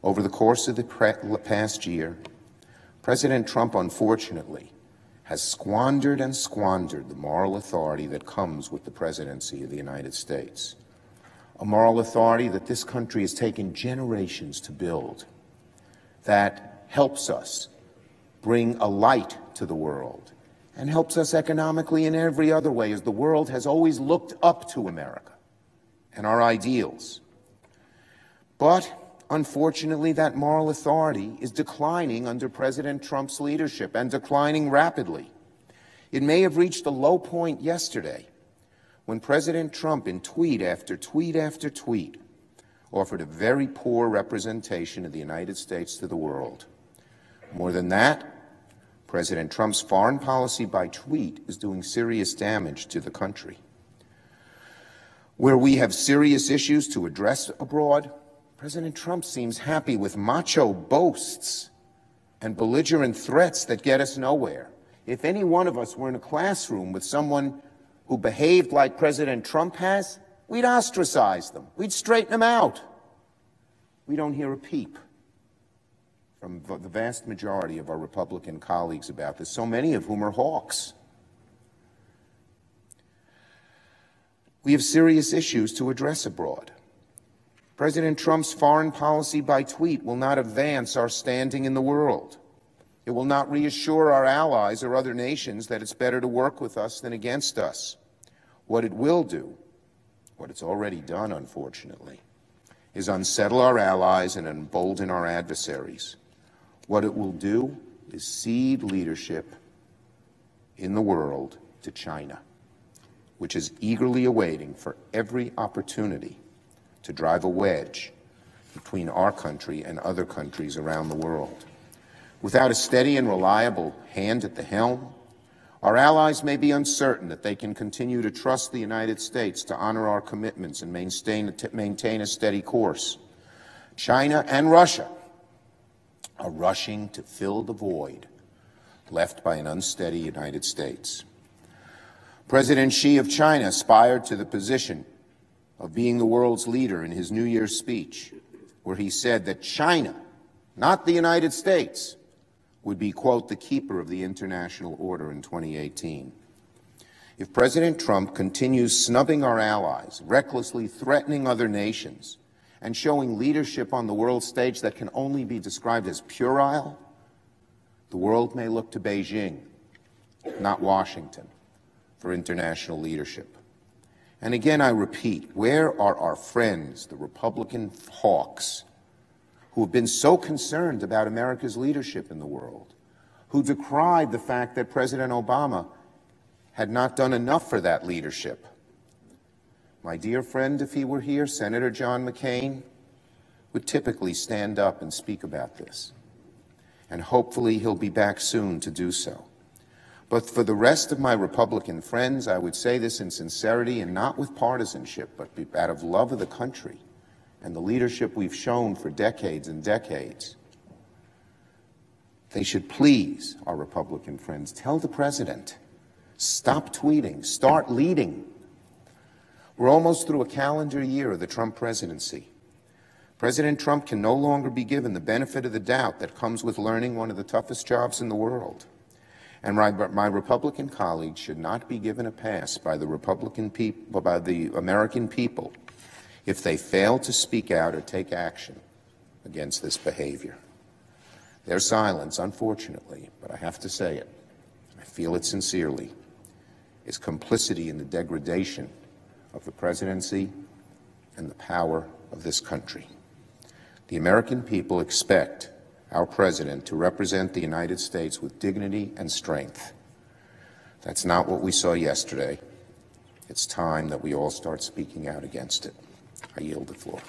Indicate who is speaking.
Speaker 1: Over the course of the past year, President Trump, unfortunately, has squandered and squandered the moral authority that comes with the presidency of the United States, a moral authority that this country has taken generations to build, that helps us bring a light to the world and helps us economically in every other way, as the world has always looked up to America and our ideals. But unfortunately, that moral authority is declining under President Trump's leadership, and declining rapidly. It may have reached a low point yesterday when President Trump, in tweet after tweet after tweet, offered a very poor representation of the United States to the world. More than that, President Trump's foreign policy by tweet is doing serious damage to the country. Where we have serious issues to address abroad, President Trump seems happy with macho boasts and belligerent threats that get us nowhere. If any one of us were in a classroom with someone who behaved like President Trump has, we'd ostracize them. We'd straighten them out. We don't hear a peep from the vast majority of our Republican colleagues about this, so many of whom are hawks. We have serious issues to address abroad. President Trump's foreign policy by tweet will not advance our standing in the world. It will not reassure our allies or other nations that it's better to work with us than against us. What it will do, what it's already done, unfortunately, is unsettle our allies and embolden our adversaries. What it will do is cede leadership in the world to China, which is eagerly awaiting for every opportunity to drive a wedge between our country and other countries around the world. Without a steady and reliable hand at the helm, our allies may be uncertain that they can continue to trust the United States to honor our commitments and maintain a steady course. China and Russia are rushing to fill the void left by an unsteady United States. President Xi of China aspired to the position of being the world's leader in his New Year's speech, where he said that China, not the United States, would be, quote, the keeper of the international order in 2018. If President Trump continues snubbing our allies, recklessly threatening other nations, and showing leadership on the world stage that can only be described as puerile, the world may look to Beijing, not Washington, for international leadership. And again, I repeat, where are our friends, the Republican hawks, who have been so concerned about America's leadership in the world, who decried the fact that President Obama had not done enough for that leadership? My dear friend, if he were here, Senator John McCain, would typically stand up and speak about this. And hopefully he'll be back soon to do so. But for the rest of my Republican friends, I would say this in sincerity and not with partisanship, but out of love of the country and the leadership we've shown for decades and decades. They should please, our Republican friends, tell the president, stop tweeting, start leading. We're almost through a calendar year of the Trump presidency. President Trump can no longer be given the benefit of the doubt that comes with learning one of the toughest jobs in the world. And my Republican colleagues should not be given a pass by the American people if they fail to speak out or take action against this behavior. Their silence, unfortunately, but I have to say it, I feel it sincerely, is complicity in the degradation of the presidency and the power of this country. The American people expect our president to represent the United States with dignity and strength. That's not what we saw yesterday. It's time that we all start speaking out against it. I yield the floor.